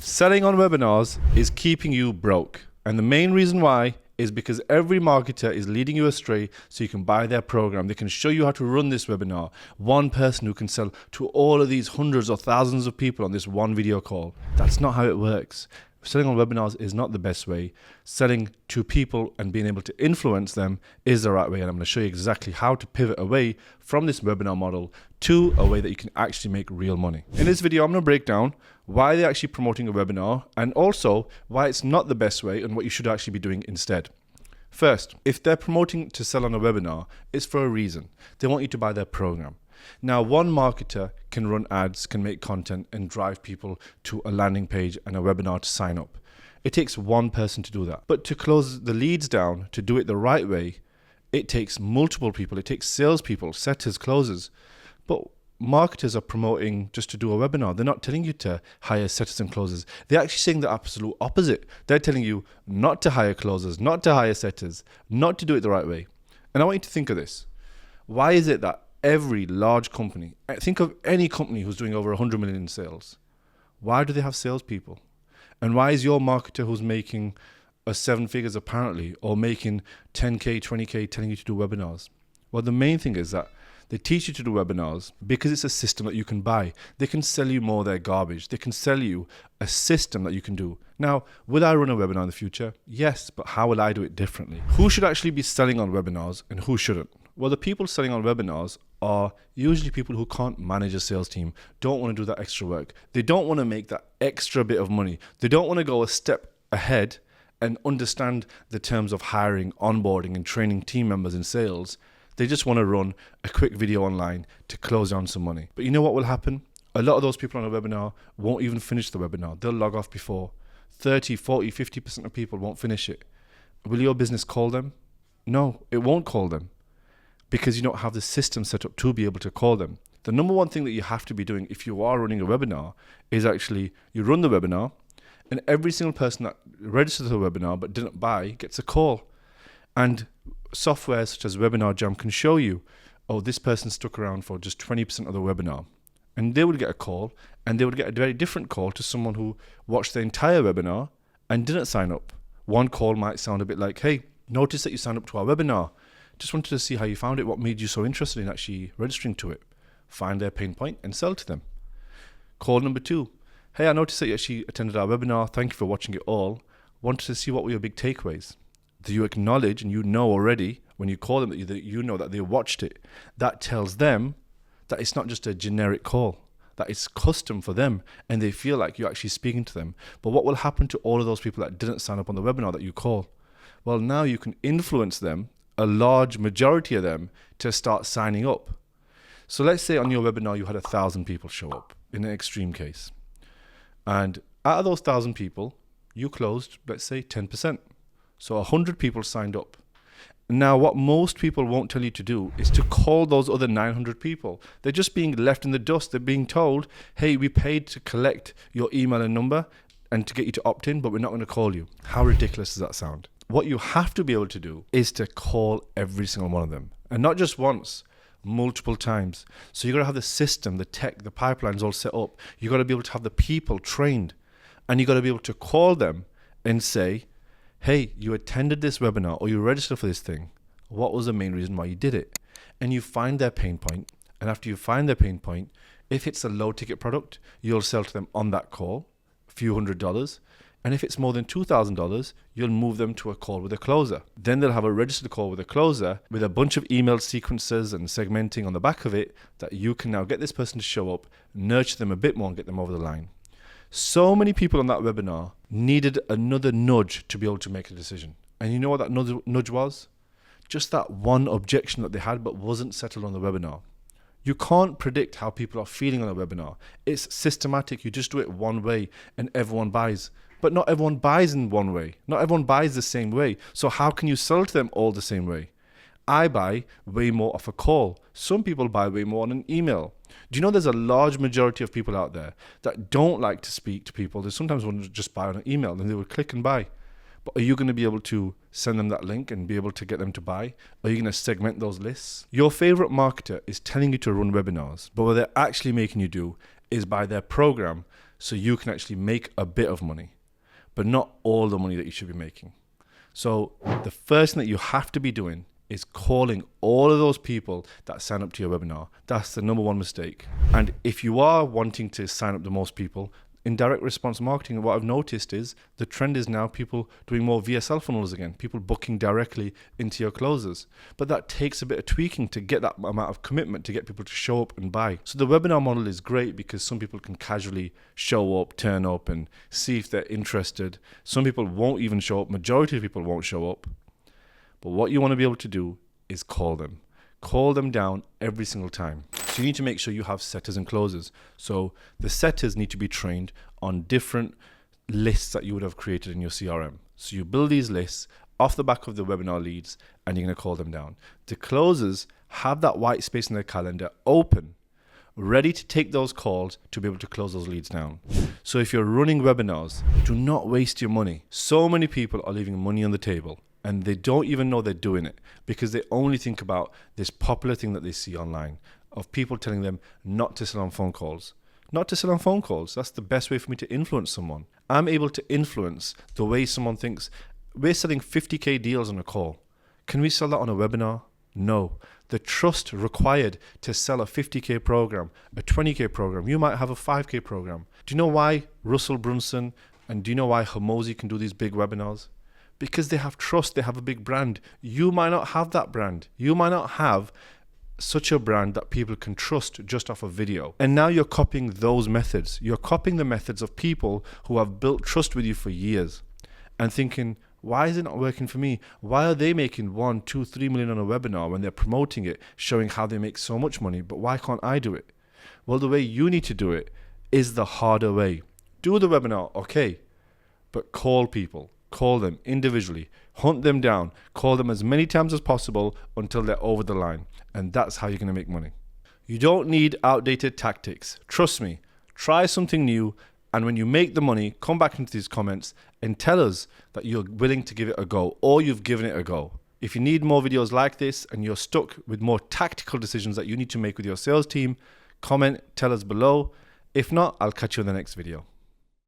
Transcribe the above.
Selling on webinars is keeping you broke. And the main reason why is because every marketer is leading you astray so you can buy their program. They can show you how to run this webinar. One person who can sell to all of these hundreds or thousands of people on this one video call. That's not how it works. Selling on webinars is not the best way. Selling to people and being able to influence them is the right way. And I'm going to show you exactly how to pivot away from this webinar model to a way that you can actually make real money. In this video, I'm going to break down why they're actually promoting a webinar and also why it's not the best way and what you should actually be doing instead. First, if they're promoting to sell on a webinar, it's for a reason. They want you to buy their program. Now, one marketer can run ads, can make content and drive people to a landing page and a webinar to sign up. It takes one person to do that. But to close the leads down, to do it the right way, it takes multiple people. It takes salespeople, setters, closers. But marketers are promoting just to do a webinar. They're not telling you to hire setters and closers. They're actually saying the absolute opposite. They're telling you not to hire closers, not to hire setters, not to do it the right way. And I want you to think of this. Why is it that every large company, think of any company who's doing over 100 million in sales, why do they have salespeople? And why is your marketer who's making seven figures apparently, or making 10K, 20K, telling you to do webinars? Well, the main thing is that they teach you to do webinars because it's a system that you can buy. They can sell you more of their garbage. They can sell you a system that you can do. Now, will I run a webinar in the future? Yes, but how will I do it differently? Who should actually be selling on webinars and who shouldn't? Well, the people selling on webinars are usually people who can't manage a sales team, don't want to do that extra work. They don't want to make that extra bit of money. They don't want to go a step ahead and understand the terms of hiring, onboarding, and training team members in sales. They just want to run a quick video online to close down some money. But you know what will happen? A lot of those people on a webinar won't even finish the webinar. They'll log off before. 30, 40, 50% of people won't finish it. Will your business call them? No, it won't call them, because you don't have the system set up to be able to call them. The number one thing that you have to be doing if you are running a webinar is actually you run the webinar, and every single person that registered to the webinar but didn't buy gets a call. And software such as Webinar Jam can show you, oh, this person stuck around for just 20% of the webinar. And they would get a call, and they would get a very different call to someone who watched the entire webinar and didn't sign up. One call might sound a bit like, hey, notice that you signed up to our webinar. Just wanted to see how you found it, what made you so interested in actually registering to it. Find their pain point and sell to them. Call number 2. Hey, I noticed that you actually attended our webinar. Thank you for watching it all. Wanted to see what were your big takeaways. Do you acknowledge, and you know already when you call them that you know that they watched it? That tells them that it's not just a generic call, that it's custom for them and they feel like you're actually speaking to them. But what will happen to all of those people that didn't sign up on the webinar that you call? Well, now you can influence them, a large majority of them, to start signing up. So let's say on your webinar you had 1,000 people show up in an extreme case. And out of those 1,000 people, you closed, let's say 10%. So 100 people signed up. Now, what most people won't tell you to do is to call those other 900 people. They're just being left in the dust. They're being told, hey, we paid to collect your email and number and to get you to opt in, but we're not going to call you. How ridiculous does that sound? What you have to be able to do is to call every single one of them. And not just once, multiple times. So you got to have the system, the tech, the pipelines all set up. You got to be able to have the people trained. And you got to be able to call them and say, hey, you attended this webinar or you registered for this thing. What was the main reason why you did it? And you find their pain point. And after you find their pain point, if it's a low ticket product, you'll sell to them on that call, a few $100s. And if it's more than $2,000, you'll move them to a call with a closer. Then they'll have a registered call with a closer with a bunch of email sequences and segmenting on the back of it that you can now get this person to show up, nurture them a bit more and get them over the line. So many people on that webinar needed another nudge to be able to make a decision. And you know what that nudge was? Just that one objection that they had but wasn't settled on the webinar. You can't predict how people are feeling on a webinar. It's systematic. You just do it one way and everyone buys. But not everyone buys in one way. Not everyone buys the same way. So how can you sell to them all the same way? I buy way more off a call. Some people buy way more on an email. Do you know there's a large majority of people out there that don't like to speak to people? They sometimes want to just buy on an email and they will click and buy. But are you going to be able to send them that link and be able to get them to buy? Are you going to segment those lists? Your favorite marketer is telling you to run webinars, but what they're actually making you do is buy their program so you can actually make a bit of money, but not all the money that you should be making. So the first thing that you have to be doing is calling all of those people that sign up to your webinar. That's the number one mistake. And if you are wanting to sign up the most people, in direct response marketing, what I've noticed is the trend is now people doing more VSL funnels again, people booking directly into your closers. But that takes a bit of tweaking to get that amount of commitment to get people to show up and buy. So the webinar model is great because some people can casually show up, turn up and see if they're interested. Some people won't even show up. Majority of people won't show up. But what you want to be able to do is call them. Call them down every single time. So you need to make sure you have setters and closers. So the setters need to be trained on different lists that you would have created in your CRM. So you build these lists off the back of the webinar leads and you're going to call them down. The closers have that white space in their calendar open, ready to take those calls to be able to close those leads down. So if you're running webinars, do not waste your money. So many people are leaving money on the table and they don't even know they're doing it because they only think about this popular thing that they see online of people telling them not to sell on phone calls. Not to sell on phone calls. That's the best way for me to influence someone. I'm able to influence the way someone thinks. We're selling 50K deals on a call. Can we sell that on a webinar? No. The trust required to sell a 50K program, a 20K program, you might have a 5K program. Do you know why Russell Brunson and do you know why Hormozi can do these big webinars? Because they have trust, they have a big brand. You might not have that brand. You might not have such a brand that people can trust just off a video. And now you're copying those methods. You're copying the methods of people who have built trust with you for years and thinking, why is it not working for me? Why are they making 1, 2, 3 million on a webinar when they're promoting it, showing how they make so much money, but why can't I do it? Well, the way you need to do it is the harder way. Do the webinar, okay, but call people. Call them individually, hunt them down, call them as many times as possible until they're over the line. And that's how you're going to make money. You don't need outdated tactics. Trust me, try something new. And when you make the money, come back into these comments and tell us that you're willing to give it a go or you've given it a go. If you need more videos like this and you're stuck with more tactical decisions that you need to make with your sales team, comment, tell us below. If not, I'll catch you in the next video.